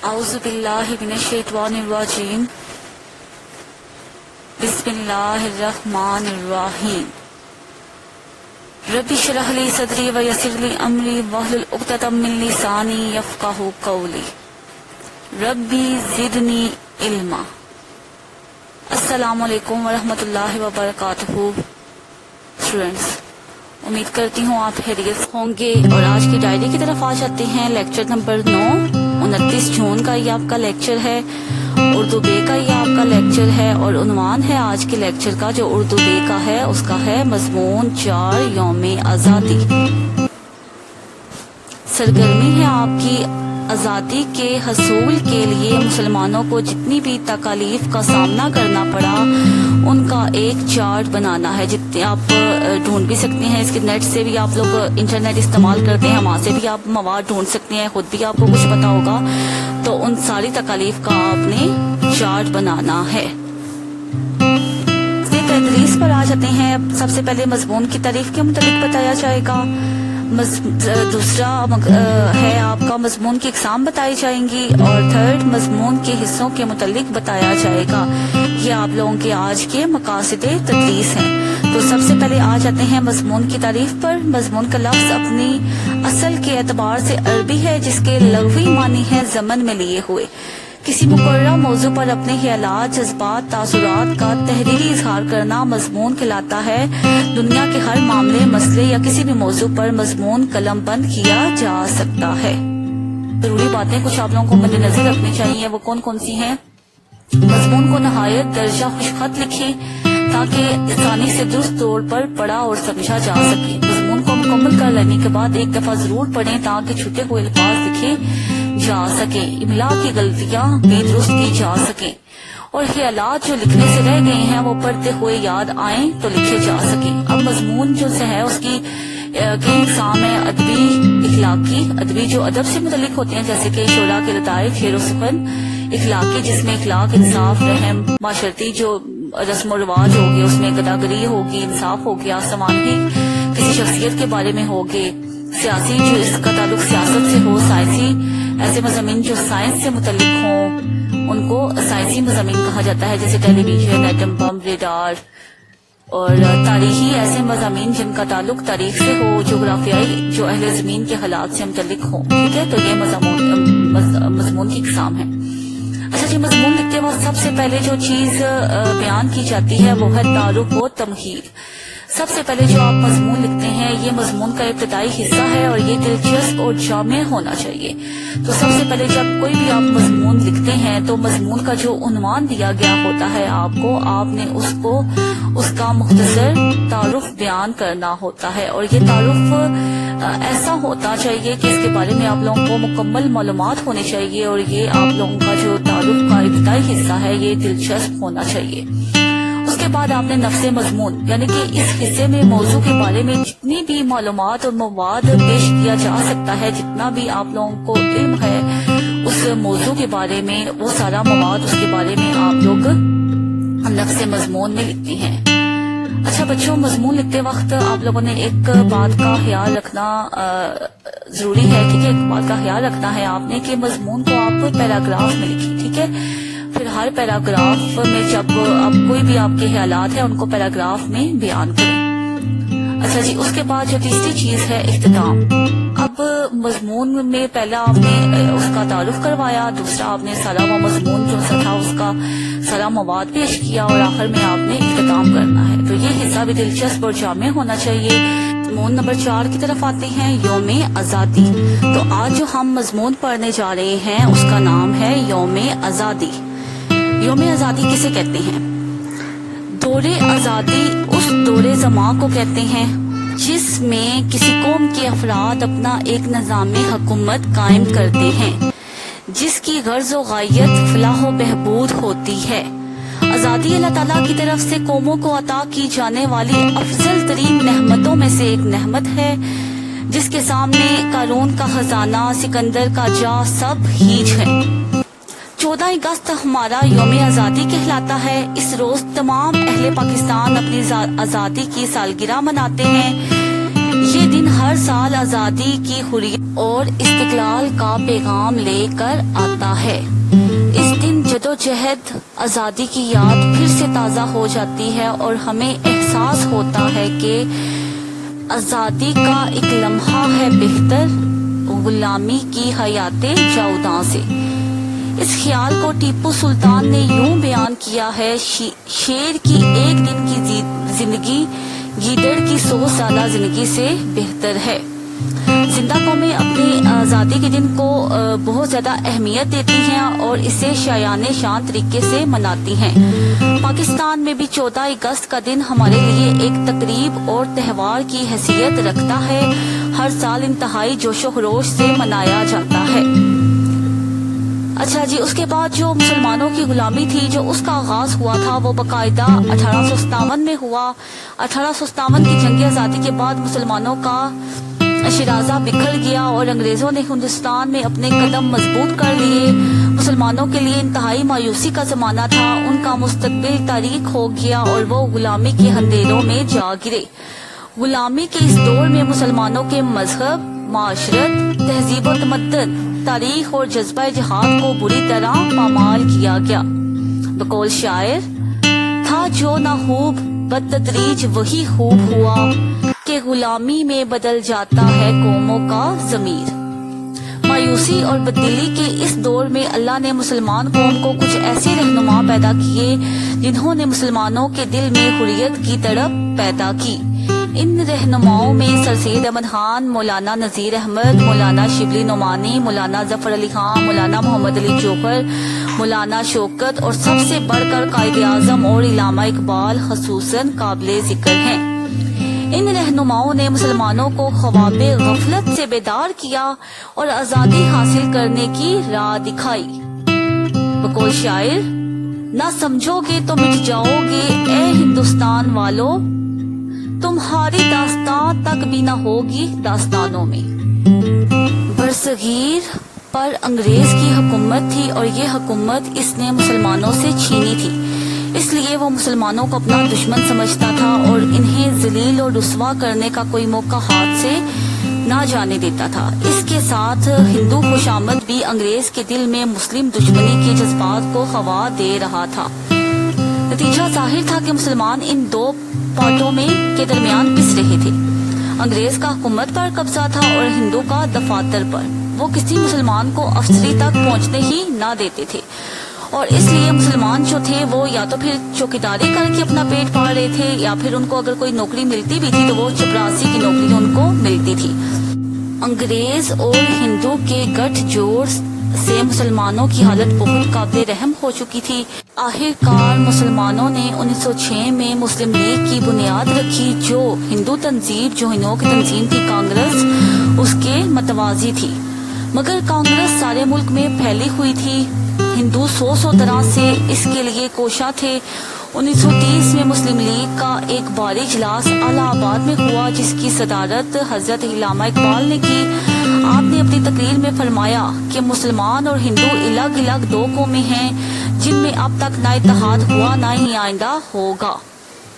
اعوذ باللہ من الشیطان الرجیم بسم اللہ الرحمن الرحیم رب اشرح لی صدری ویسر لی امری واحلل عقدۃ من لسانی یفقہوا قولی ربی زدنی علما۔ السلام علیکم ورحمۃ اللہ وبرکاتہ۔ اسٹوڈینٹس، امید کرتی ہوں آپ خیریت ہوں گے، اور آج کی ڈائری کی طرف آ جاتے ہیں۔ لیکچر نمبر 9، 29 جون کا یہ آپ کا لیکچر ہے، اردو بے کا یہ آپ کا لیکچر ہے، اور عنوان ہے آج کے لیکچر کا جو اردو بے کا ہے اس کا ہے مضمون 4 یوم آزادی۔ سرگرمی ہے آپ کی آزادی کے حصول کے لیے مسلمانوں کو جتنی بھی تکالیف کا سامنا کرنا پڑا ان کا ایک چارٹ بنانا ہے۔ جتنے آپ ڈھونڈ بھی سکتے ہیں، اس کے نیٹ سے بھی آپ لوگ انٹرنیٹ استعمال کرتے ہیں، وہاں سے بھی آپ مواد ڈھونڈ سکتے ہیں، خود بھی آپ کو کچھ پتا ہوگا، تو ان ساری تکالیف کا آپ نے چارٹ بنانا ہے۔ تدریس پر آ جاتے ہیں۔ سب سے پہلے مضمون کی تعریف کے متعلق بتایا جائے گا، دوسرا ہے آپ کا مضمون کی اقسام بتائی جائیں گی، اور تھرڈ مضمون کے حصوں کے متعلق بتایا جائے گا۔ یہ آپ لوگوں کے آج کے مقاصد تدریس ہیں۔ تو سب سے پہلے آ جاتے ہیں مضمون کی تعریف پر۔ مضمون کا لفظ اپنی اصل کے اعتبار سے عربی ہے، جس کے لغوی معنی ہے ضمن میں لیے ہوئے۔ کسی مقررہ موضوع پر اپنے خیالات، جذبات، تاثرات کا تحریری اظہار کرنا مضمون کہلاتا ہے۔ دنیا کے ہر معاملے، مسئلے یا کسی بھی موضوع پر مضمون قلم بند کیا جا سکتا ہے۔ ضروری باتیں کچھ آپ لوگوں کو مد نظر رکھنی چاہیے، وہ کون کون سی ہیں؟ مضمون کو نہایت درجہ خوش خط لکھیں تاکہ آسانی سے درست طور پر پڑھا اور سمجھا جا سکے۔ مضمون کو مکمل کر لینے کے بعد ایک دفعہ ضرور پڑھیں تاکہ چھوٹے ہوئے الفاظ لکھے جا سکے، املا کی غلطیاں بھی درست کی جا سکیں، اور خیالات جو لکھنے سے رہ گئے ہیں وہ پڑھتے ہوئے یاد آئیں تو لکھے جا سکیں۔ اب مضمون جو سے ہے اس کی کئی اقسام ہے: ادبی، اخلاقی۔ ادبی جو ادب سے متعلق ہوتے ہیں، جیسے کہ شعرا کے لطائف، شعر و سخن۔ اخلاقی جس میں اخلاق، انصاف، رحم، معاشرتی جو رسم و رواج ہوگی اس میں گداگری ہوگی، انصاف ہو گیا، سمانگی کسی شخصیت کے بارے میں ہوگی۔ سیاسی جو اس کا تعلق سیاست سے ہو۔ سائنسی ایسے مضامین جو سائنس سے متعلق ہوں ان کو سائنسی مضامین کہا جاتا ہے، جیسے ٹیلی ویژن، ایٹم بم، ریڈار۔ اور تاریخی ایسے مضامین جن کا تعلق تاریخ سے ہو، جغرافیائی جو اہل زمین کے حالات سے متعلق ہوں۔ ٹھیک ہے، تو یہ مضمون کی اقسام ہے۔ اچھا جی، مضمون لکھتے وقت سب سے پہلے جو چیز بیان کی جاتی ہے وہ ہے تعارف و تمہید۔ سب سے پہلے جو آپ مضمون لکھتے ہیں یہ مضمون کا ابتدائی حصہ ہے اور یہ دلچسپ اور جامع ہونا چاہیے۔ تو سب سے پہلے جب کوئی بھی آپ مضمون لکھتے ہیں تو مضمون کا جو عنوان دیا گیا ہوتا ہے آپ نے اس کا مختصر تعارف بیان کرنا ہوتا ہے، اور یہ تعارف ایسا ہونا چاہیے کہ اس کے بارے میں آپ لوگوں کو مکمل معلومات ہونی چاہیے، اور یہ آپ لوگوں کا جو تعارف کا ابتدائی حصہ ہے یہ دلچسپ ہونا چاہیے۔ اس کے بعد آپ نے نفس مضمون، یعنی کہ اس حصے میں موضوع کے بارے میں جتنی بھی معلومات اور مواد پیش کیا جا سکتا ہے، جتنا بھی آپ لوگوں کو علم ہے اس موضوع کے بارے میں، وہ سارا مواد اس کے بارے میں آپ لوگ نفس مضمون میں لکھتے ہیں۔ اچھا بچوں، مضمون لکھتے وقت آپ لوگوں نے ایک بات کا خیال رکھنا ضروری ہے، ٹھیک ہے؟ ایک بات کا خیال رکھنا ہے آپ نے کہ مضمون کو آپ پیراگراف میں لکھیں، ٹھیک ہے؟ پھر ہر پیراگراف میں جب آپ کوئی بھی آپ کے خیالات ہیں ان کو پیراگراف میں بیان کریں۔ اچھا جی، اس کے بعد جو تیسری چیز ہے اختتام۔ اب مضمون میں پہلا آپ نے اس کا تعارف کروایا، دوسرا آپ نے سارا وہ مضمون جو تھا اس کا سارا مواد پیش کیا، اور آخر میں آپ نے اختتام کرنا ہے۔ تو یہ حصہ بھی دلچسپ اور جامع ہونا چاہیے۔ مضمون نمبر 4 کی طرف آتے ہیں، یوم آزادی۔ تو آج جو ہم مضمون پڑھنے جا رہے ہیں اس کا نام ہے یوم آزادی۔ یوم آزادی کسے کہتے ہیں؟ دور آزادی اس دور زمان کو کہتے ہیں جس میں کسی قوم کے افراد اپنا ایک نظام حکومت قائم کرتے ہیں جس کی غرض و غایت فلاح و بہبود ہوتی ہے۔ آزادی اللہ تعالیٰ کی طرف سے قوموں کو عطا کی جانے والی افضل ترین نعمتوں میں سے ایک نعمت ہے، جس کے سامنے قارون کا خزانہ، سکندر کا جا سب ہیچ ہے۔ 14 اگست ہمارا یوم آزادی کہلاتا ہے۔ اس روز تمام اہل پاکستان اپنی آزادی کی سالگرہ مناتے ہیں۔ یہ دن ہر ہر سال آزادی کی حریت اور استقلال کا پیغام لے کر آتا ہے۔ اس دن جدوجہد آزادی کی یاد پھر سے تازہ ہو جاتی ہے اور ہمیں احساس ہوتا ہے کہ آزادی کا ایک لمحہ ہے بہتر غلامی کی حیات جاوداں سے۔ اس خیال کو ٹیپو سلطان نے یوں بیان کیا ہے: شیر کی ایک دن کی زندگی گیدڑ کی 100 سالہ زندگی سے بہتر ہے۔ زندہ قومیں اپنی آزادی کے دن کو بہت زیادہ اہمیت دیتی ہیں اور اسے شایانِ شان طریقے سے مناتی ہیں۔ پاکستان میں بھی 14 اگست کا دن ہمارے لیے ایک تقریب اور تہوار کی حیثیت رکھتا ہے۔ ہر سال انتہائی جوش و خروش سے منایا جاتا ہے۔ اچھا جی، اس کے بعد جو مسلمانوں کی غلامی تھی، جو اس کا آغاز ہوا تھا، وہ باقاعدہ 1857 میں ہوا۔ 1857 کی جنگ آزادی کے بعد مسلمانوں کا شرازہ بکھر گیا اور انگریزوں نے ہندوستان میں اپنے قدم مضبوط کر لیے۔ مسلمانوں کے لیے انتہائی مایوسی کا زمانہ تھا، ان کا مستقبل تاریک ہو گیا اور وہ غلامی کے اندھیروں میں جا گرے۔ غلامی کے اس دور میں مسلمانوں کے مذہب، معاشرت، تہذیب و تمدن، تاریخ اور جذبہ جہاد کو بری طرح پامال کیا گیا۔ بقول شاعر: تھا جو نہ خوب بدتدریج وہی خوب ہوا، کہ غلامی میں بدل جاتا ہے قوموں کا ضمیر۔ مایوسی اور بددلی کے اس دور میں اللہ نے مسلمان قوم کو کچھ ایسے رہنما پیدا کیے جنہوں نے مسلمانوں کے دل میں حریت کی تڑپ پیدا کی۔ ان رہنماؤں میں سر سید احمد خان، مولانا نذیر احمد، مولانا شبلی نعمانی، مولانا ظفر علی خان، مولانا محمد علی جوہر، مولانا شوکت اور سب سے بڑھ کر قائد اعظم اور علامہ اقبال خصوصاً قابل ذکر ہیں۔ ان رہنماؤں نے مسلمانوں کو خواب غفلت سے بیدار کیا اور آزادی حاصل کرنے کی راہ دکھائی۔ بقول شاعر: نہ سمجھو گے تو مٹ جاؤ گے اے ہندوستان والو، تمہاری داستان تک بھی نہ ہوگی داستانوں میں۔ برصغیر پر انگریز کی حکومت تھی اور یہ حکومت اس نے مسلمانوں سے چھینی تھی، اس لیے وہ مسلمانوں کو اپنا دشمن سمجھتا تھا اور انہیں ذلیل اور رسوا کرنے کا کوئی موقع ہاتھ سے نہ جانے دیتا تھا۔ اس کے ساتھ ہندو خوشامد بھی انگریز کے دل میں مسلم دشمنی کے جذبات کو ہوا دے رہا تھا۔ نتیجہ ظاہر تھا کہ مسلمان ان دو پارٹوں میں کے درمیان پس رہے تھے۔ انگریز کا حکومت پر قبضہ تھا اور ہندو کا دفاتر پر۔ وہ کسی مسلمان کو افسری تک پہنچنے ہی نہ دیتے تھے اور اس لیے مسلمان جو تھے وہ یا تو پھر چوکیداری کر کے اپنا پیٹ پال رہے تھے یا پھر ان کو اگر کوئی نوکری ملتی بھی تھی تو وہ چپراسی کی نوکری ان کو ملتی تھی۔ انگریز اور ہندو کے گٹھ جوڑ سے مسلمانوں کی حالت بہت قابل رحم ہو چکی تھی۔ آخر کار مسلمانوں نے 1906 میں مسلم لیگ کی بنیاد رکھی، جو ہندو ہندوؤں کی تنظیم تھی۔ کانگریس اس کے متوازی تھی، مگر کانگریس سارے ملک میں پھیلی ہوئی تھی۔ ہندو سو طرح سے اس کے لیے کوشاں تھے۔ 1930 میں مسلم لیگ کا ایک بھاری اجلاس الہ آباد میں ہوا، جس کی صدارت حضرت علامہ اقبال نے کی۔ آپ نے اپنی تقریر میں فرمایا کہ مسلمان اور ہندو الگ الگ دو قومیں ہیں جن میں اب تک نہ اتحاد ہوا نہ ہی آئندہ ہوگا۔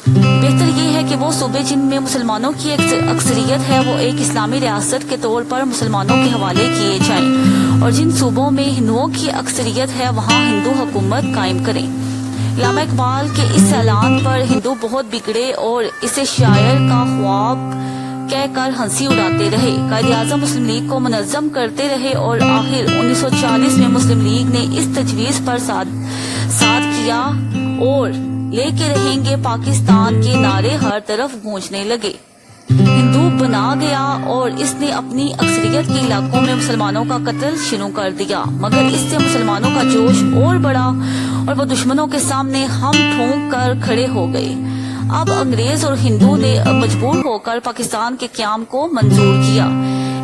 بہتر یہ ہے کہ وہ صوبے جن میں مسلمانوں کی اکثریت ہے وہ ایک اسلامی ریاست کے طور پر مسلمانوں کے حوالے کیے جائیں اور جن صوبوں میں ہندوؤں کی اکثریت ہے وہاں ہندو حکومت قائم کریں۔ علامہ اقبال کے اس اعلان پر ہندو بہت بگڑے اور اسے شاعر کا خواب کہہ کر ہنسی اڑاتے رہے۔ قائد اعظم مسلم لیگ کو منظم کرتے رہے اور آخر 1940 میں مسلم لیگ نے اس تجویز پر ساتھ کیا اور لے کے رہیں گے پاکستان کے نعرے ہر طرف گونجنے لگے۔ ہندو بنا گیا اور اس نے اپنی اکثریت کے علاقوں میں مسلمانوں کا قتل شروع کر دیا، مگر اس سے مسلمانوں کا جوش اور بڑھا اور وہ دشمنوں کے سامنے ہم پھونک کر کھڑے ہو گئے۔ اب انگریز اور ہندو نے مجبور ہو کر پاکستان کے قیام کو منظور کیا۔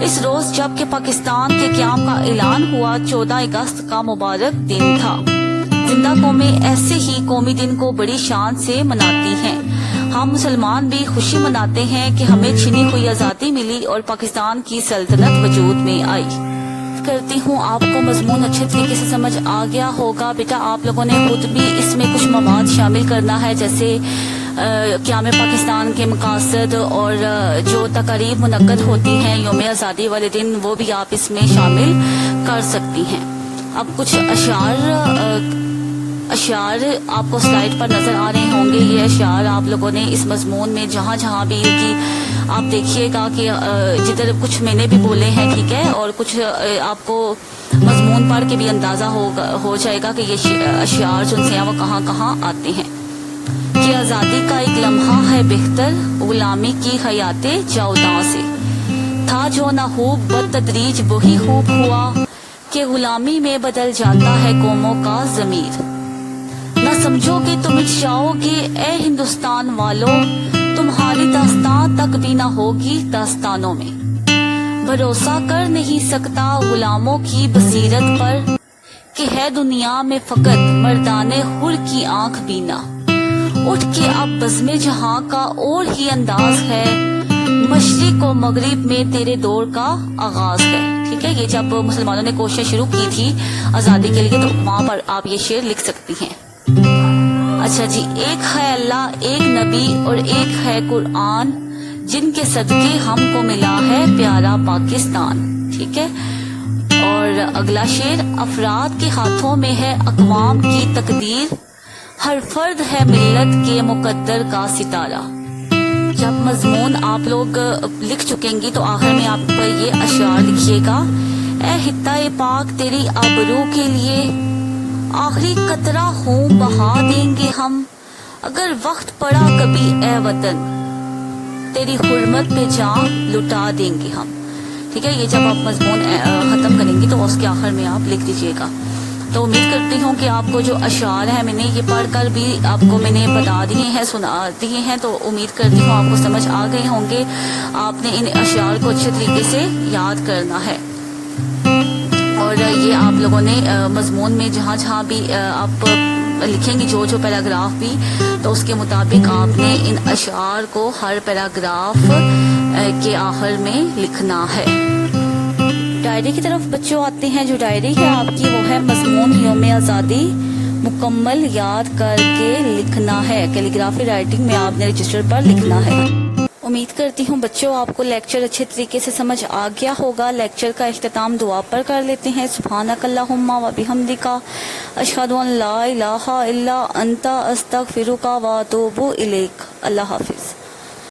اس روز جب کہ پاکستان کے قیام کا اعلان ہوا 14 اگست کا مبارک دن تھا۔ زندہ قومیں ایسے ہی قومی دن کو بڑی شان سے مناتی ہیں۔ ہم مسلمان بھی خوشی مناتے ہیں کہ ہمیں چھینی ہوئی آزادی ملی اور پاکستان کی سلطنت وجود میں آئی۔ کرتی ہوں آپ کو مضمون اچھے طریقے سے سمجھ آ گیا ہوگا۔ بیٹا آپ لوگوں نے خود بھی اس میں کچھ مواد شامل کرنا ہے، جیسے قیام پاکستان کے مقاصد اور جو تقاریب منعقد ہوتی ہیں یوم آزادی والے دن وہ بھی آپ اس میں شامل کر سکتی ہیں۔ اب کچھ اشعار آپ کو سلائیڈ پر نظر آ رہے ہوں گے۔ یہ اشعار آپ لوگوں نے اس مضمون میں جہاں جہاں بھی کی آپ دیکھیے گا کہ جدھر کچھ میں نے بھی بولے ہیں، ٹھیک ہے، اور کچھ آپ کو مضمون پڑھ کے بھی اندازہ ہو جائے گا کہ یہ اشعار جو ہیں وہ کہاں کہاں آتے ہیں۔ کہ آزادی کا ایک لمحہ ہے بہتر، غلامی کی حیات جاوداں سے، تھا جو نہ خوب بتدریج وہی خوب ہوا، کہ غلامی میں بدل جاتا ہے قوموں کا ضمیر۔ نہ سمجھو کہ تم مٹ جاؤ گے اے ہندوستان والوں، تمہاری داستان تک بھی نہ ہوگی داستانوں میں۔ بھروسہ کر نہیں سکتا غلاموں کی بصیرت پر، کہ ہے دنیا میں فقط مردان حر کی آنکھ بینا۔ اٹھ کے اب بزم جہاں کا اور ہی انداز ہے، مشرق و مغرب میں تیرے دور کا آغاز ہے۔ ٹھیک ہے، یہ جب مسلمانوں نے کوشش شروع کی تھی آزادی کے لیے تو وہاں پر آپ یہ شعر لکھ سکتی ہیں۔ اچھا جی، ایک ہے اللہ، ایک نبی اور ایک ہے قرآن، جن کے صدقے ہم کو ملا ہے پیارا پاکستان۔ ٹھیک ہے، اور اگلا شعر، افراد کے ہاتھوں میں ہے اقوام کی تقدیر، ہر فرد ہے ملت کے مقدر کا ستارہ۔ جب مضمون آپ لوگ لکھ چکیں گی تو آخر میں آپ پر یہ اشعار لکھیے گا۔ اے خطہ پاک تیری آبرو کے لیے، آخری قطرہ خون بہا دیں گے ہم، اگر وقت پڑا کبھی اے وطن، تیری حرمت پہ جان لٹا دیں گے ہم۔ ٹھیک ہے، یہ جب آپ مضمون ختم کریں گی تو اس کے آخر میں آپ لکھ دیجیے گا۔ تو امید کرتی ہوں کہ آپ کو جو اشعار ہیں میں نے یہ پڑھ کر بھی آپ کو میں نے بتا دیے ہیں، سنا دیے ہیں، تو امید کرتی ہوں آپ کو سمجھ آ گئے ہوں گے۔ آپ نے ان اشعار کو اچھے طریقے سے یاد کرنا ہے، اور یہ آپ لوگوں نے مضمون میں جہاں جہاں بھی آپ لکھیں گی جو پیراگراف بھی، تو اس کے مطابق آپ نے ان اشعار کو ہر پیراگراف کے آخر میں لکھنا ہے۔ ڈائری کی طرف بچوں آتے ہیں۔ جو ڈائری ہے آپ کی وہ ہے مضمون یوم آزادی مکمل یاد کر کے لکھنا ہے۔ کیلیگرافی رائٹنگ میں آپ نے رجسٹر پر لکھنا ہے۔ امید کرتی ہوں بچوں آپ کو لیکچر اچھے طریقے سے سمجھ آ گیا ہوگا۔ لیکچر کا اختتام دعا پر کر لیتے ہیں۔ سبحانک اللہم و بحمدک، اشہد ان لا الہ الا انت، استغفرک و اتوب الیک۔ اللہ حافظ۔